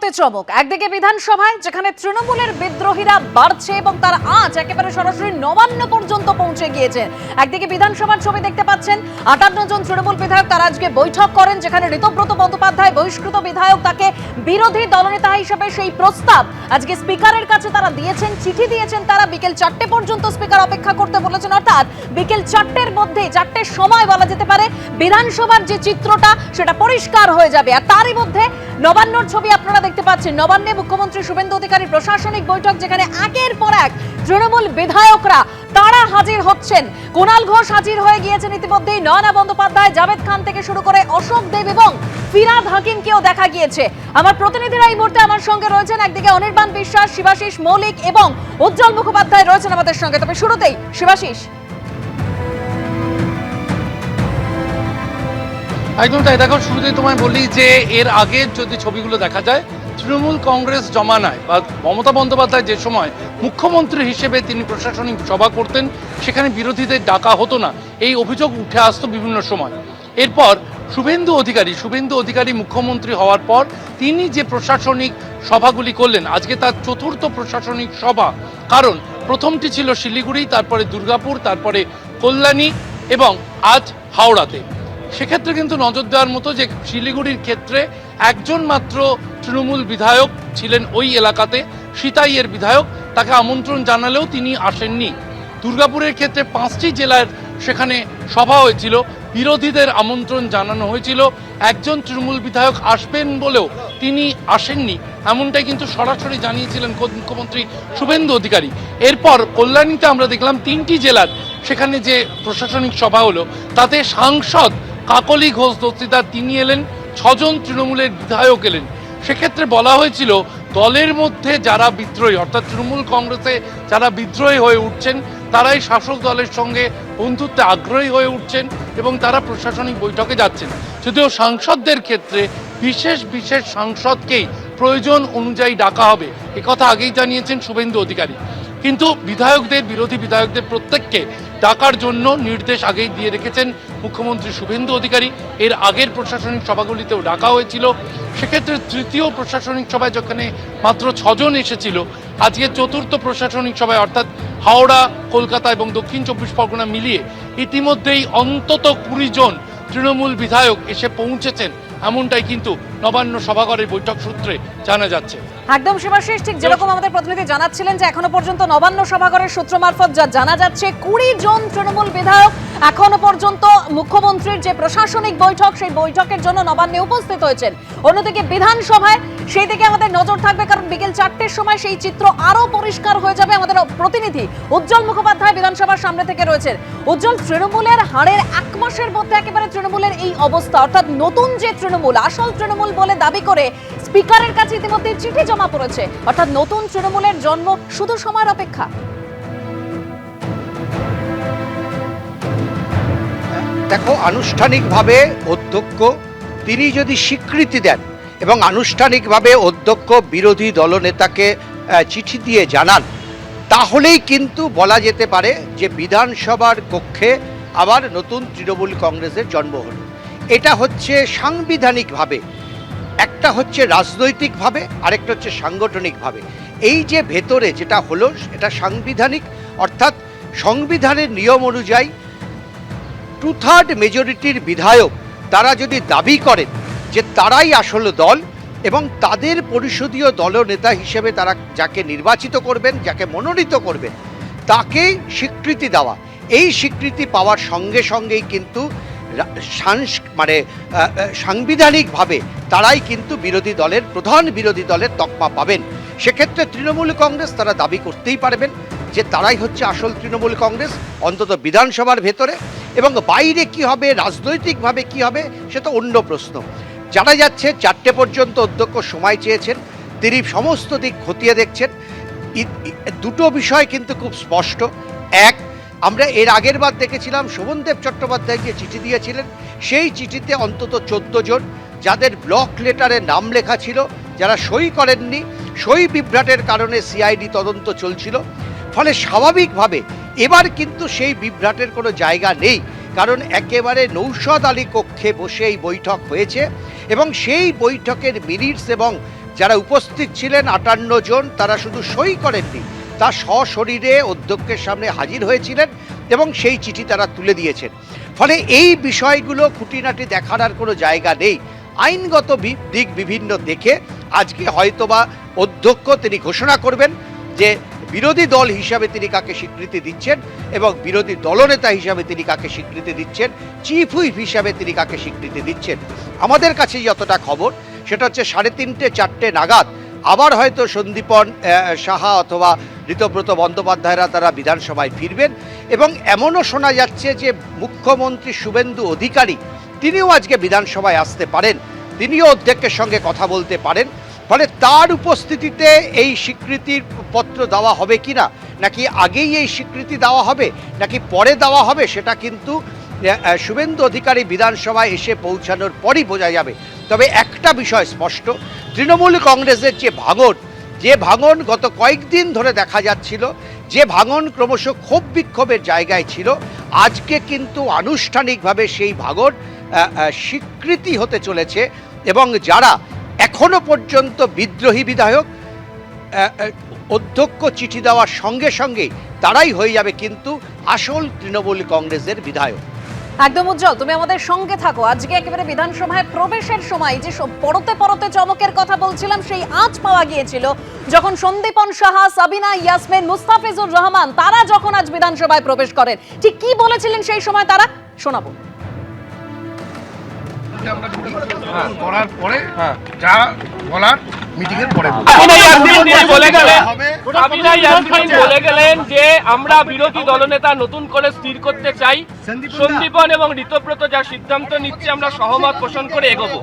মুহূর্তে চমক একদিকে বিধানসভায় যেখানে তৃণমূলের বিদ্রোহীরা বাড়ছে এবং তার আজ একেবারে সরাসরি নবান্ন পর্যন্ত পৌঁছে গিয়েছে। একদিকে বিধানসভার ছবি দেখতে পাচ্ছেন, 58 জন তৃণমূল বিধায়ক তারা আজকে বৈঠক করেন, যেখানে ঋতব্রত বন্দ্যোপাধ্যায় বহিষ্কৃত বিধায়ক, তাকে বিরোধী দলনেতা হিসেবে সেই প্রস্তাব আজকে স্পিকারের কাছে তারা দিয়েছেন, চিঠি দিয়েছেন। তারা বিকেল 4টে পর্যন্ত স্পিকার অপেক্ষা করতে বলেছেন, অর্থাৎ বিকেল 4টের মধ্যে 4টের সময় বলা যেতে পারে বিধানসভার যে চিত্রটা সেটা পরিষ্কার হয়ে যাবে। আর তারই মধ্যে নবান্নর ছবি আপনারা দেখতে পাচ্ছেন। নবান্নে মুখ্যমন্ত্রী শুভেন্দু অধিকারীর প্রশাসনিক বৈঠক, যেখানে একের পর এক তৃণমূল বিধায়করা তারা হাজির হচ্ছেন। কুণাল ঘোষ হাজির হয়ে গিয়েছেন ইতিমধ্যেই, নয়না বন্দ্যোপাধ্যায়, জাভেদ খান থেকে শুরু করে অশোক দেব এবং ফিরহাদ হাকিমকেও দেখা গিয়েছে। আমার প্রতিনিধিরা এই মুহূর্তে আমার সঙ্গে রয়েছেন, একদিকে অনির্বাণ বিশ্বাস, শিবাশিস মৌলিক এবং উজ্জ্বল মুখোপাধ্যায় রয়েছেন আমাদের সঙ্গে। তবে শুরুতেই শিবাশিস। একদম তাই। দেখো, শুরুতেই তোমায় বলি যে এর আগে যদি ছবিগুলো দেখা যায়, তৃণমূল কংগ্রেস জমানায় বা মমতা বন্দ্যোপাধ্যায় যে সময় মুখ্যমন্ত্রী হিসেবে তিনি প্রশাসনিক সভা করতেন, সেখানে বিরোধীদের ডাকা হতো না, এই অভিযোগ উঠে আসতো বিভিন্ন সময়। এরপর শুভেন্দু অধিকারী মুখ্যমন্ত্রী হওয়ার পর তিনি যে প্রশাসনিক সভাগুলি করলেন, আজকে তার চতুর্থ প্রশাসনিক সভা। কারণ প্রথমটি ছিল শিলিগুড়ি, তারপরে দুর্গাপুর, তারপরে কল্যাণী এবং আজ হাওড়াতে। সেক্ষেত্রে কিন্তু নজর দেওয়ার মতো যে শিলিগুড়ির ক্ষেত্রে একজন মাত্র তৃণমূল বিধায়ক ছিলেন ওই এলাকাতে, সিতাইয়ের বিধায়ক, তাকে আমন্ত্রণ জানালেও তিনি আসেননি। দুর্গাপুরের ক্ষেত্রে 5টি জেলার সেখানে সভা হয়েছিল, বিরোধীদের আমন্ত্রণ জানানো হয়েছিল, একজন তৃণমূল বিধায়ক আসবেন বলেও তিনি আসেননি, এমনটাই কিন্তু সরাসরি জানিয়েছিলেন মুখ্যমন্ত্রী শুভেন্দু অধিকারী। এরপর কল্যাণীতে আমরা দেখলাম 3টি জেলার সেখানে যে প্রশাসনিক সভা হলো, তাতে সাংসদ কাকলি ঘোষ দস্তিদার তিনি এলেন, 6 জন তৃণমূলের বিধায়ক এলেন। সেক্ষেত্রে বলা হয়েছিল দলের মধ্যে যারা বিদ্রোহী, অর্থাৎ তৃণমূল কংগ্রেসে যারা বিদ্রোহী হয়ে উঠছেন, তারাই শাসক দলের সঙ্গে বন্ধুত্বে আগ্রহী হয়ে উঠছেন এবং তারা প্রশাসনিক বৈঠকে যাচ্ছেন। যদিও সাংসদদের ক্ষেত্রে বিশেষ বিশেষ সাংসদকেই প্রয়োজন অনুযায়ী ডাকা হবে, একথা আগেই জানিয়েছেন শুভেন্দু অধিকারী। কিন্তু বিরোধী বিধায়কদের প্রত্যেককে ডাকার জন্য নির্দেশ আগেই দিয়ে রেখেছেন মুখ্যমন্ত্রী শুভেন্দু অধিকারী। এর আগের প্রশাসনিক সভাগুলিতেও ডাকা হয়েছিল। সেক্ষেত্রে তৃতীয় প্রশাসনিক সভায় যেখানে মাত্র 6 জন এসেছিল, আজকে চতুর্থ প্রশাসনিক সভায় অর্থাৎ হাওড়া, কলকাতা এবং দক্ষিণ 24 পরগনা মিলিয়ে ইতিমধ্যেই অন্তত 20 জন তৃণমূল বিধায়ক এসে পৌঁছেছেন, এমনটাই কিন্তু নবান্ন সভাঘরের বৈঠক সূত্রে জানা যাচ্ছে। একদম শিবাশিস, ঠিক যেরকম আমাদের প্রতিনিধি জানাচ্ছিলেন যে এখনো পর্যন্ত নবান্ন সভাঘরের সূত্র মারফত যা জানা যাচ্ছে, 20 জন তৃণমূল বিধায়ক এখনো পর্যন্ত মুখ্যমন্ত্রীর যে প্রশাসনিক বৈঠক, সেই বৈঠকের জন্য নবান্নে উপস্থিত হয়েছেন। অন্যদিকে বিধানসভায় সেই দিকে আমাদের নজর থাকবে, কারণ বিকেল 4টের সময় সেই চিত্র আরো পরিষ্কার হয়ে যাবে। আমাদের প্রতিনিধি উজ্জ্বল মুখোপাধ্যায় বিধানসভার সামনে থেকে রয়েছেন। উজ্জ্বল, তৃণমূলের হাড়ের 1 মাসের মধ্যে একেবারে তৃণমূলের এই অবস্থা, অর্থাৎ নতুন যে তৃণমূল, আসল তৃণমূল বলে দাবি করে স্পিকারের কাছে ইতিমধ্যে চিঠি জমা পড়েছে, অর্থাৎ নতুন তৃণমূলের জন্ম শুধু সময়ের অপেক্ষা। দেখো, আনুষ্ঠানিকভাবে অধ্যক্ষ তিনি যদি স্বীকৃতি দেন এবং আনুষ্ঠানিকভাবে অধ্যক্ষ বিরোধী দলনেতাকে চিঠি দিয়ে জানান, তাহলেই কিন্তু বলা যেতে পারে যে বিধানসভার কক্ষে আবার নতুন তৃণমূল কংগ্রেসের জন্ম হলো। এটা হচ্ছে সাংবিধানিকভাবে, একটা হচ্ছে রাজনৈতিকভাবে, আরেকটা হচ্ছে সাংগঠনিকভাবে। এই যে ভেতরে যেটা হলো এটা সাংবিধানিক, অর্থাৎ সংবিধানের নিয়ম অনুযায়ী 2/3 মেজরিটির বিধায়ক তারা যদি দাবি করেন যে তারাই আসল দল এবং তাদের পরিষদীয় দলনেতা হিসেবে তারা যাকে নির্বাচিত করবেন, যাকে মনোনীত করবেন, তাকে স্বীকৃতি দেওয়া। এই স্বীকৃতি পাওয়ার সঙ্গে সঙ্গেই কিন্তু সাংবিধানিকভাবে তারাই কিন্তু প্রধান বিরোধী দলের তকমা পাবেন। সেক্ষেত্রে তৃণমূল কংগ্রেস তারা দাবি করতেই পারবেন যে তারাই হচ্ছে আসল তৃণমূল কংগ্রেস, অন্তত বিধানসভার ভেতরে। এবং বাইরে কি হবে, রাজনৈতিকভাবে কি হবে, সে তো অন্য প্রশ্ন। জানা যাচ্ছে 4টে পর্যন্ত অধ্যক্ষ সময় চেয়েছেন, তিনি সমস্ত দিক খতিয়ে দেখছেন। দুটো বিষয় কিন্তু খুব স্পষ্ট। এক, আমরা এর আগের বার দেখেছিলাম শোভনদেব চট্টোপাধ্যায় যে চিঠি দিয়েছিলেন, সেই চিঠিতে অন্তত 14 জন যাদের ব্লক লেটারে নাম লেখা ছিল, যারা সই করেননি, সই বিভ্রাটের কারণে সিআইডি তদন্ত চলছিল। ফলে স্বাভাবিকভাবে এবার কিন্তু সেই বিভ্রাটের কোনো জায়গা নেই, কারণ একেবারে নৌশাদ আলী কক্ষে বসে এই বৈঠক হয়েছে এবং সেই বৈঠকের মিনিটস এবং যারা উপস্থিত ছিলেন 58 জন, তারা শুধু সই করেননি, তা সশরীরে অধ্যক্ষের সামনে হাজির হয়েছিলেন এবং সেই চিঠি তারা তুলে দিয়েছেন। ফলে এই বিষয়গুলো খুঁটিনাটি দেখার আর কোনো জায়গা নেই। আইনগত দিক বিভিন্ন দেখে আজকে হয়তোবা অধ্যক্ষ তিনি ঘোষণা করবেন যে বিরোধী দল হিসাবে তিনি কাকে স্বীকৃতি দিচ্ছেন এবং বিরোধী দলনেতা হিসাবে তিনি কাকে স্বীকৃতি দিচ্ছেন, চিফ হুইপ হিসাবে তিনি কাকে স্বীকৃতি দিচ্ছেন। আমাদের কাছে যতটা খবর সেটা হচ্ছে 3:30-4টে নাগাদ আবার হয়তো সন্দীপন সাহা অথবা ঋতব্রত বন্দ্যোপাধ্যায়রা তারা বিধানসভায় ফিরবেন এবং এমনও শোনা যাচ্ছে যে মুখ্যমন্ত্রী শুভেন্দু অধিকারী তিনিও আজকে বিধানসভায় আসতে পারেন, তিনিও অধ্যক্ষের সঙ্গে কথা বলতে পারেন। ফলে তার উপস্থিতিতে এই স্বীকৃতির পত্র দেওয়া হবে কিনা, নাকি আগেই এই স্বীকৃতি দেওয়া হবে, নাকি পরে দেওয়া হবে, সেটা কিন্তু শুভেন্দু অধিকারী বিধানসভায় এসে পৌঁছানোর পরই বোঝা যাবে। তবে একটা বিষয় স্পষ্ট, তৃণমূল কংগ্রেসের যে ভাঙন গত কয়েকদিন ধরে দেখা যাচ্ছিল, যে ভাঙন ক্রমশ ক্ষোভ বিক্ষোভের জায়গায় ছিল, আজকে কিন্তু আনুষ্ঠানিকভাবে সেই ভাঙন স্বীকৃতি হতে চলেছে এবং যারা এখনো পর্যন্ত বিদ্রোহী বিধায়ক, অধ্যক্ষ চিঠি দেওয়ার সঙ্গে সঙ্গেই তারাই হয়ে যাবে কিন্তু আসল তৃণমূল কংগ্রেসের বিধায়ক। একদম উজ্জ্বল, তুমি আমাদের সঙ্গে থাকো। আজকে একেবারে বিধানসভায় প্রবেশের সময় যে পরতে পরতে চমকের কথা বলছিলাম, সেই আঁচ পাওয়া গিয়েছিল যখন সন্দীপন সাহা, সাবিনা ইয়াসমিন, মুস্তাফিজুর রহমান তারা যখন আজ বিধানসভায় প্রবেশ করেন। ঠিক কি বলেছিলেন সেই সময় তারা, শোনাবো। করার পরে যা বলার মিটিং এর পরে বলে গেলেন যে আমরা বিরোধী দলনেতা নতুন করে স্থির করতে চাই, সন্দীপন এবং ঋতব্রত যা সিদ্ধান্ত নিচ্ছে আমরা সহমত পোষণ করে এগোবো।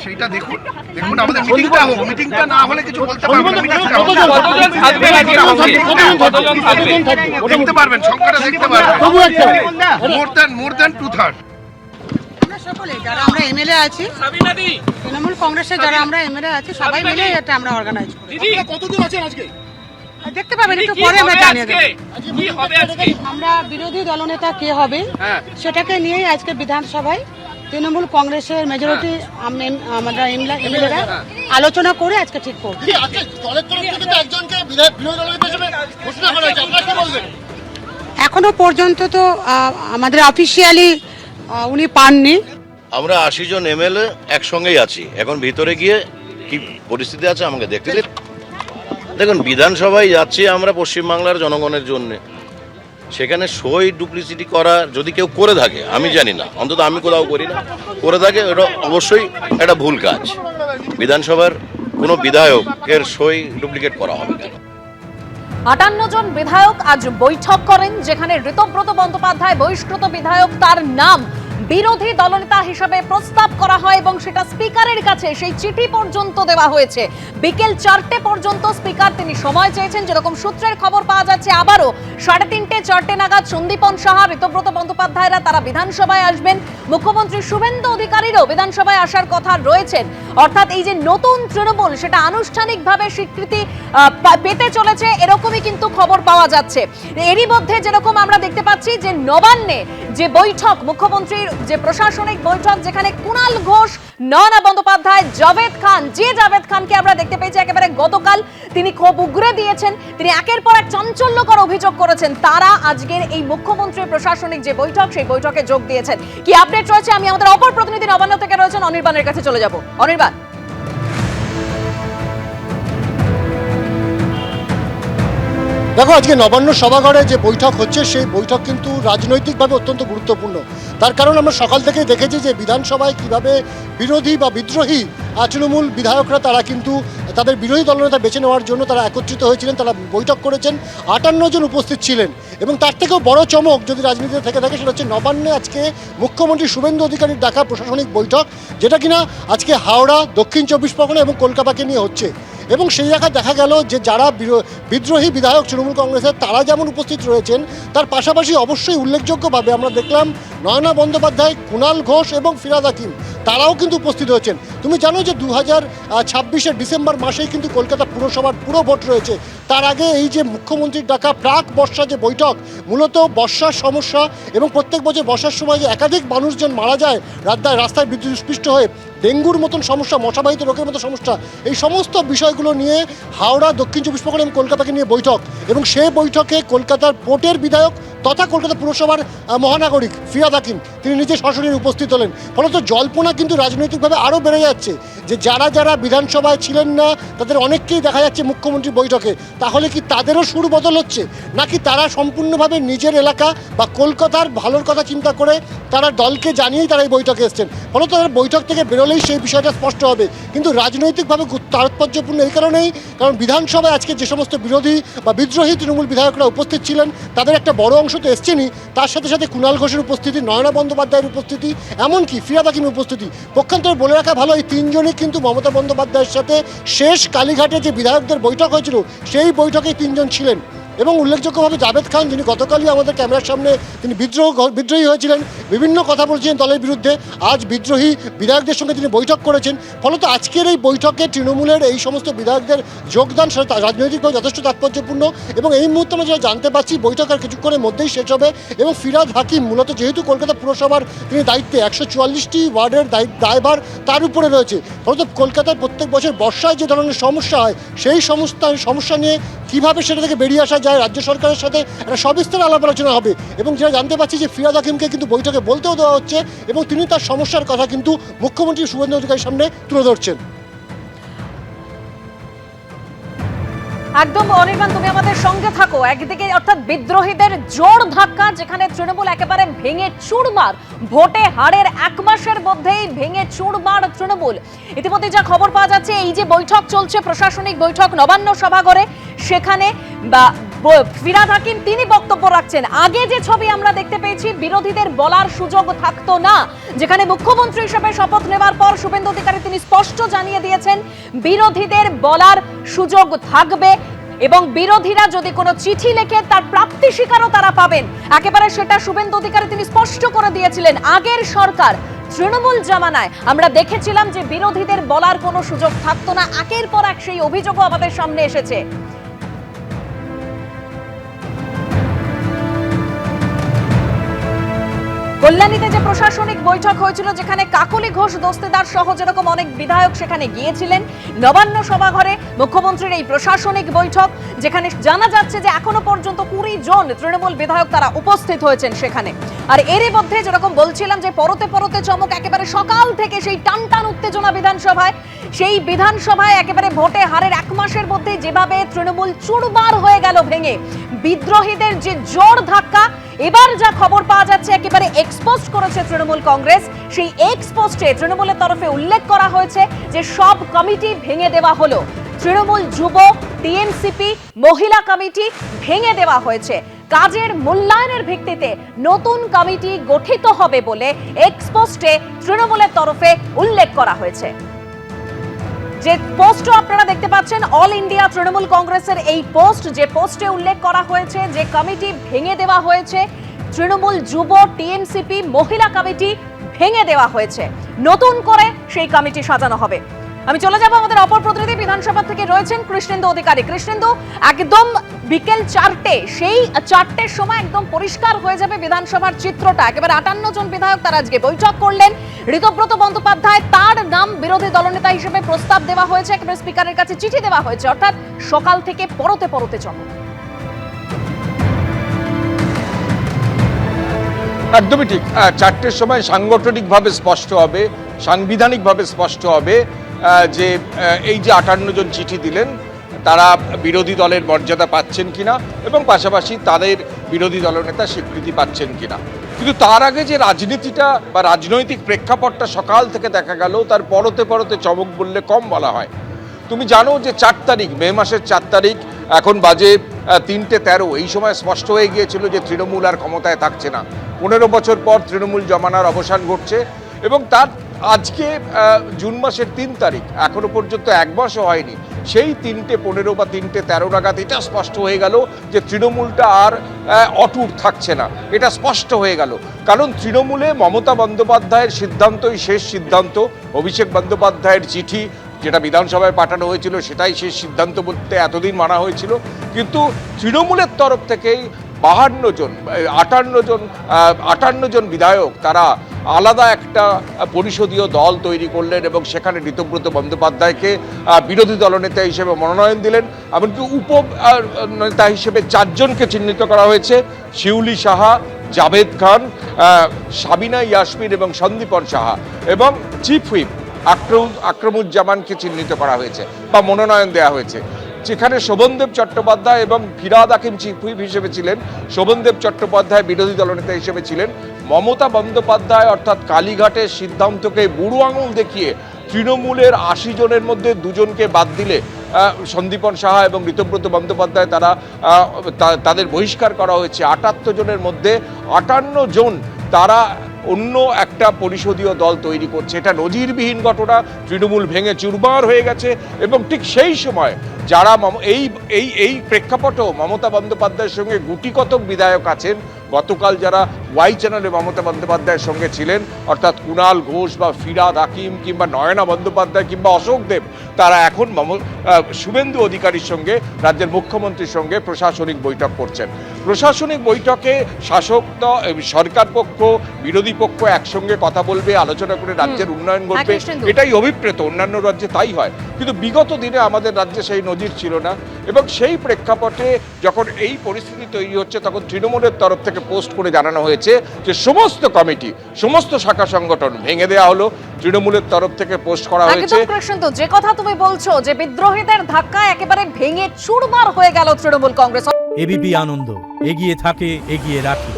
সেইটা দেখুন আমাদের মিটিংটা হোক, মিটিংটা না হলে কিছু বলতে পারবো না। কতজন থাকবে দেখতে পারবেন, সংখ্যাটা দেখতে পারবেন, মোর দ্যান 2/3। সকলে যারা আমরা এমএলএ আছি, তৃণমূল কংগ্রেসের যারা আমরা এমএলএ আছি, সবাই মিলে এটা আমরা অর্গানাইজ করি। কতদিন আছেন আজকে দেখতে পাবেন, একটু পরে আমরা জানিয়ে দেব। কি হবে আজকে আমরা বিরোধী দলনেতা কে হবে সেটাকে নিয়েই আজকে বিধানসভায় তৃণমূল কংগ্রেসের মেজরিটি আমরা এমএলএরা আলোচনা করে আজকে ঠিক করব। এখনো পর্যন্ত তো আমাদের অফিসিয়ালি উনি পাননি। আমরা 80 জন এমএলএ একসঙ্গেই আছি। এখন ভিতরে গিয়ে কি পরিস্থিতি আছে আমাকে দেখতে দিন। দেখুন, বিধানসভায় যাচ্ছি আমরা পশ্চিমবাংলার জনগণের জন্য। সেখানে সই ডুপ্লিসিটি করা যদি কেউ করে থাকে, আমি জানি না, অন্তত আমি কোথাও করি না, করে থাকে, এটা অবশ্যই একটা ভুল কাজ। বিধানসভার কোনো বিধায়কের সই ডুপ্লিকেট করা হবে না। 58 জন বিধায়ক আজ বৈঠক করেন, যেখানে ঋতব্রত বন্দ্যোপাধ্যায় বহিষ্কৃত বিধায়ক, তার নাম বিরোধী দলনেতা হিসেবে প্রস্তাব করা হয় এবং সেটা স্পিকারের কাছে সেই চিঠি পর্যন্ত দেওয়া হয়েছে। বিকেল 4টে পর্যন্ত স্পিকার তিনি সময় চেয়েছেন। যেরকম সূত্রের খবর পাওয়া যাচ্ছে, আবারও 3:30-4টে নাগাদ সন্দীপন সাহা, ঋতব্রত বন্দ্যোপাধ্যায়রা তারা বিধানসভায় আসবেন। মুখ্যমন্ত্রী শুভেন্দু অধিকারীরও বিধানসভায় আসার কথা রয়েছেন। অর্থাৎ এই যে নতুন তৃণমূল, সেটা আনুষ্ঠানিকভাবে স্বীকৃতি পেতে চলেছে, এরকমই কিন্তু খবর পাওয়া যাচ্ছে। এরই মধ্যে যেরকম আমরা দেখতে পাচ্ছি যে নবান্নে যে বৈঠক, মুখ্যমন্ত্রীর যে প্রশাসনিক বৈঠক, যেখানে কুণাল ঘোষ, নয়না বন্দ্যোপাধ্যায়, জাভেদ খানকে আমরা দেখতে পেয়েছি একেবারে গতকাল তিনি ক্ষোভ উগরে দিয়েছেন। তিনি একের পর এক চাঞ্চল্যকর অভিযোগ করেছেন। তারা আজকের এই মুখ্যমন্ত্রীর প্রশাসনিক যে বৈঠক, সেই বৈঠকে যোগ দিয়েছেন। কি আপডেট রয়েছে, আমি আমাদের অপর প্রতিনিধি নবান্ন থেকে রয়েছেন অনির্বাণের কাছে চলে যাব। অনির্বাণ, দেখো, আজকে নবান্ন সভাঘরে যে বৈঠক হচ্ছে, সেই বৈঠক কিন্তু রাজনৈতিকভাবে অত্যন্ত গুরুত্বপূর্ণ। তার কারণ আমরা সকাল থেকেই দেখেছি যে বিধানসভায় কিভাবে বিরোধী বা বিদ্রোহী তৃণমূল বিধায়করা তারা কিন্তু তাদের বিরোধী দলনেতা বেছে নেওয়ার জন্য তারা একত্রিত হয়েছিলেন, তারা বৈঠক করেছেন। 58 জন উপস্থিত ছিলেন এবং তার থেকেও বড় চমক যদি রাজনীতিতে থেকে থাকে, সেটা হচ্ছে নবান্নে আজকে মুখ্যমন্ত্রী শুভেন্দু অধিকারীর ডাকা প্রশাসনিক বৈঠক, যেটা কিনা আজকে হাওড়া, দক্ষিণ 24 পরগনা এবং কলকাতাকে নিয়ে হচ্ছে। এবং সেই জায়গায় দেখা গেল যে যারা বিদ্রোহী বিধায়ক তৃণমূল কংগ্রেসের, তারা যেমন উপস্থিত রয়েছেন, তার পাশাপাশি অবশ্যই উল্লেখযোগ্যভাবে আমরা দেখলাম নয়না বন্দ্যোপাধ্যায়, কুণাল ঘোষ এবং ফিরহাদ হাকিম তারাও কিন্তু উপস্থিত হয়েছেন। তুমি জানো যে 2026 ডিসেম্বর মাসেই কিন্তু কলকাতা পুরসভার পুরো ভোট রয়েছে। তার আগে এই যে মুখ্যমন্ত্রীর ডাকা প্রাক বর্ষা যে বৈঠক, মূলত বর্ষার সমস্যা এবং প্রত্যেক বছর বর্ষার সময় যে একাধিক মানুষজন মারা যায় রাস্তায় বিদ্যুৎস্পৃষ্ট হয়ে, ডেঙ্গুর মতন সমস্যা, মশাবাহিত রোগের মতো সমস্যা, এই সমস্ত বিষয়গুলো নিয়ে হাওড়া, দক্ষিণ চব্বিশ পরগনা এবং কলকাতাকে নিয়ে বৈঠক, এবং সেই বৈঠকে কলকাতার পোর্টের বিধায়ক তথা কলকাতা পুরসভার মহানাগরিক ফিরহাদ হাকিম তিনি নিজে সশরীরে উপস্থিত হলেন। ফলত জল্পনা কিন্তু রাজনৈতিকভাবে আরও বেড়ে যাচ্ছে যে যারা বিধানসভায় ছিলেন না তাদের অনেককেই দেখা যাচ্ছে মুখ্যমন্ত্রী বৈঠকে। তাহলে কি তাদেরও সুর বদল হচ্ছে, নাকি তারা সম্পূর্ণভাবে নিজের এলাকা বা কলকাতার ভালোর কথা চিন্তা করে তারা দলকে জানিয়েই তারা এই বৈঠকে এসছেন? ফলত তারা বৈঠক থেকে বেরোলেই সেই বিষয়টা স্পষ্ট হবে। কিন্তু রাজনৈতিকভাবে তাৎপর্যপূর্ণ এই কারণেই, কারণ বিধানসভায় আজকে যে সমস্ত বিরোধী বা বিদ্রোহী তৃণমূল বিধায়করা উপস্থিত ছিলেন তাদের একটা বড় অংশ তো এসছেনই, তার সাথে সাথে কুণাল ঘোষের উপস্থিতি, নয়না বন্দ্যোপাধ্যায়ের উপস্থিতি, এমনকি ফিরহাদ হাকিমের উপস্থিতি। পক্ষান্তরে বলে রাখা ভালো, এই তিনজনই কিন্তু মমতা বন্দ্যোপাধ্যায়ের সাথে শেষ কালীঘাটে যে বিধায়কদের বৈঠক হয়েছিল সেই বৈঠকেই তিনজন ছিলেন। এবং উল্লেখযোগ্যভাবে জাভেদ খান, যিনি গতকালই আমাদের ক্যামেরার সামনে তিনি বিদ্রোহী হয়েছিলেন, বিভিন্ন কথা বলছিলেন দলের বিরুদ্ধে, আজ বিদ্রোহী বিধায়কদের সঙ্গে তিনি বৈঠক করেছেন। ফলত আজকের এই বৈঠকে তৃণমূলের এই সমস্ত বিধায়কদের যোগদান সেটা রাজনৈতিকভাবে যথেষ্ট তাৎপর্যপূর্ণ। এবং এই মুহূর্তে আমরা যেটা জানতে পারছি, বৈঠক আর কিছুক্ষণের মধ্যেই শেষ হবে। এবং ফিরহাদ হাকিম মূলত যেহেতু কলকাতা পুরসভার তিনি দায়িত্বে, 144টি ওয়ার্ডের দায়ভার তার উপরে রয়েছে। ফলত কলকাতায় প্রত্যেক বছর বর্ষায় যে ধরনের সমস্যা হয় সেই সমস্যা নিয়ে কীভাবে সেটা থেকে বেরিয়ে আসা যায়, রাজ্য সরকারের সাথে একটা সবিস্তার আলাপ আলোচনা হবে। এবং যেটা জানতে পারছি যে ফিরহাদ হাকিমকে কিন্তু বৈঠকে বলতেও দেওয়া হচ্ছে এবং তিনি তার সমস্যার কথা কিন্তু মুখ্যমন্ত্রী শুভেন্দু অধিকারীর সামনে তুলে ধরছেন। একদম অনির্বাণ, তুমি আমাদের সঙ্গে থাকো। একদিকে অর্থাৎ বিদ্রোহীদের জোর ধাক্কা, যেখানে তৃণমূল একেবারে ভেঙে চুরমার, ভোটে হারের 1 মাসের মধ্যেই ভেঙে চুরমার তৃণমূল। ইতিমধ্যে যা খবর পাওয়া যাচ্ছে, এই যে বৈঠক চলছে, প্রশাসনিক বৈঠক নবান্ন সভাঘরে, সেখানে ফিরহাদ হাকিম তিনি বক্তব্য রাখছেন। আগে যে ছবি আমরা দেখতে পেয়েছি, বিরোধীদের বলার সুযোগ থাকতো না, যেখানে মুখ্যমন্ত্রী হিসেবে শপথ নেওয়ার পর শুভেন্দু অধিকারী তিনি স্পষ্ট জানিয়ে দিয়েছেন বিরোধীদের বলার সুযোগ থাকবে এবং বিরোধীরা যদি কোনো চিঠি লেখে তার প্রাপ্তি স্বীকারও তারা পাবেন। একেবারে সেটা শুভেন্দু অধিকারী তিনি স্পষ্ট করে দিয়েছিলেন। আগের সরকার তৃণমূল জামানায় আমরা দেখেছিলাম যে বিরোধীদের বলার কোনো সুযোগ থাকতো না। একের পর এক সেই অভিযোগও আমাদের সামনে এসেছে। কল্যাণীতে যে প্রশাসনিক বৈঠক হয়েছিল, যেখানে কাকলি ঘোষ দস্তিদার সহ যেরকম অনেক বিধায়ক সেখানে গিয়েছিলেন, নবান্ন সভাঘরে মুখ্যমন্ত্রীর এই প্রশাসনিক বৈঠক, যেখানে জানা যাচ্ছে যে এখনো পর্যন্ত 20 জন তৃণমূল বিধায়ক তারা উপস্থিত হয়েছেন সেখানে। আর এরই মধ্যে যেরকম বলছিলাম যে পরতে পরতে চমক, একেবারে সকাল থেকে সেই টানটান উত্তেজনা বিধানসভায়, সেই বিধানসভায় একেবারে ভোটে হারের 1 মাসের মধ্যে যেভাবে তৃণমূল চুরমার হয়ে গেল ভেঙে, বিদ্রোহীদের যে জোর ধাক্কা, এবার যা খবর পাওয়া যাচ্ছে একেবারে এক্সপোজ করেছে তৃণমূল কংগ্রেস। সেই এক্সপোস্টে তৃণমূলের তরফে উল্লেখ করা হয়েছে যে সব কমিটি ভেঙে দেওয়া হলো। তৃণমূল যুব, টিএমসিপি, মহিলা কমিটি ভেঙে দেওয়া হয়েছে। কাজের মূল্যায়নের ভিত্তিতে নতুন কমিটি গঠিত হবে বলে এক্সপোস্টে তৃণমূলের তরফে উল্লেখ করা হয়েছে। যে পোস্টও আপনারা দেখতে পাচ্ছেন, অল ইন্ডিয়া তৃণমূল কংগ্রেসের এই পোস্ট, যে পোস্টে উল্লেখ করা হয়েছে যে কমিটি ভেঙে দেওয়া হয়েছে, তৃণমূল যুব, টিএমসিপি, মহিলা কমিটি ভেঙে দেওয়া হয়েছে, নতুন করে সেই কমিটি সাজানো হবে। আমি চলে যাব আমাদের অপর প্রতিনিধি বিধানসভা থেকে রয়েছেন কৃষ্ণেন্দু অধিকারী। কৃষ্ণেন্দু, একদম বিকেল 4টে, সেই 4টের সময় একদম পরিষ্কার হয়ে যাবে বিধানসভার চিত্রটা। একেবারে 58 জন বিধায়ক তারা আজকে বৈঠক করলেন। ঋতব্রত বন্দ্যোপাধ্যায়, তার নাম বিরোধী দলনেতা হিসেবে প্রস্তাব দেওয়া হয়েছে, একেবারে স্পিকারের কাছে চিঠি দেওয়া হয়েছে। অর্থাৎ সকাল থেকে পরতে পরতে চমক। একদমই ঠিক। 4টের সময় সাংগঠনিকভাবে স্পষ্ট হবে, সাংবিধানিকভাবে স্পষ্ট হবে যে এই যে 58 জন চিঠি দিলেন তারা বিরোধী দলের মর্যাদা পাচ্ছেন কিনা এবং পাশাপাশি তাদের বিরোধী দলনেতা স্বীকৃতি পাচ্ছেন কিনা। কিন্তু তার আগে যে রাজনীতিটা বা রাজনৈতিক প্রেক্ষাপটটা সকাল থেকে দেখা গেল, তার পরতে পরতে চমক বললে কম বলা হয়। তুমি জানো যে 4 তারিখ, মে মাসের 4 তারিখ, এখন বাজে 3:13, এই সময় স্পষ্ট হয়ে গিয়েছিল যে তৃণমূল আর ক্ষমতায় থাকছে না। 15 বছর পর তৃণমূল জমানার অবসান ঘটছে এবং তার আজকে জুন মাসের 3 তারিখ, এখনো পর্যন্ত এক মাসও হয়নি, সেই 3:15 বা 3:13 নাগাদ এটা স্পষ্ট হয়ে গেল যে তৃণমূলটা আর অটুট থাকছে না। এটা স্পষ্ট হয়ে গেল, কারণ তৃণমূলে মমতা বন্দ্যোপাধ্যায়ের সিদ্ধান্তই শেষ সিদ্ধান্ত। অভিষেক বন্দ্যোপাধ্যায়ের চিঠি যেটা বিধানসভায় পাঠানো হয়েছিল সেটাই শেষ সিদ্ধান্ত বলতে এতদিন মানা হয়েছিল, কিন্তু তৃণমূলের তরফ থেকেই 58 জন বিধায়ক তারা আলাদা একটা পরিষদীয় দল তৈরি করলেন এবং সেখানে ঋতব্রত বন্দ্যোপাধ্যায়কে বিরোধী দলনেতা হিসেবে মনোনয়ন দিলেন। এমনকি উপ নেতা হিসেবে 4 জনকে চিহ্নিত করা হয়েছে: শিউলি সাহা, জাভেদ খান, সাবিনা ইয়াসমিন এবং সন্দীপন সাহা, এবং চিফ হুইপ আকরমুজ্জামানকে চিহ্নিত করা হয়েছে বা মনোনয়ন দেওয়া হয়েছে। যেখানে শোভনদেব চট্টোপাধ্যায় এবং ফিরহাদ হাকিম চিফ হুইপ হিসেবে ছিলেন, শোভনদেব চট্টোপাধ্যায় বিরোধী দলনেতা হিসেবে ছিলেন। মমতা বন্দ্যোপাধ্যায় অর্থাৎ কালীঘাটের সিদ্ধান্তকে বুড়ো আঙুল দেখিয়ে তৃণমূলের 80 জনের মধ্যে 2 জনকে বাদ দিলে সন্দীপন সাহা এবং ঋতব্রত বন্দ্যোপাধ্যায় তাদের বহিষ্কার করা হয়েছে। 78 জনের মধ্যে 58 জন তারা অন্য একটা পরিষদীয় দল তৈরি করছে। এটা নজিরবিহীন ঘটনা। তৃণমূল ভেঙে চুরমার হয়ে গেছে এবং ঠিক সেই সময় যারা এই প্রেক্ষাপটেও মমতা বন্দ্যোপাধ্যায়ের সঙ্গে গুটিকতক বিধায়ক আছেন, গতকাল যারা ওয়াই চ্যানেলে মমতা বন্দ্যোপাধ্যায়ের সঙ্গে ছিলেন, অর্থাৎ কুণাল ঘোষ বা ফিরহাদ হাকিম কিংবা নয়না বন্দ্যোপাধ্যায় কিংবা অশোক দেব, তারা এখন শুভেন্দু অধিকারীর সঙ্গে, রাজ্যের মুখ্যমন্ত্রীর সঙ্গে প্রশাসনিক বৈঠক করছেন। প্রশাসনিক বৈঠকে শাসক সরকার পক্ষ, বিরোধী পক্ষ একসঙ্গে কথা বলবে, আলোচনা করে রাজ্যের উন্নয়ন করবে, এটাই অভিপ্রেত। অন্যান্য রাজ্যে তাই হয়, কিন্তু বিগত দিনে আমাদের রাজ্যে সেই নজির ছিল না। এবং সেই প্রেক্ষাপটে যখন এই পরিস্থিতি তৈরি হচ্ছে, তখন তৃণমূলের তরফ থেকে পোস্ট করে জানানো হয়েছে যে সমস্ত কমিটি, সমস্ত শাখা সংগঠন ভেঙে দেওয়া হলো। তৃণমূলের তরফ থেকে পোস্ট করা হয়েছে। যে কথা তুমি বলছো যে বিদ্রোহীদের ধাক্কা একেবারে ভেঙে চুরমার হয়ে গেল তৃণমূল কংগ্রেস। এবিপি আনন্দ, এগিয়ে থাকে, এগিয়ে রাখে।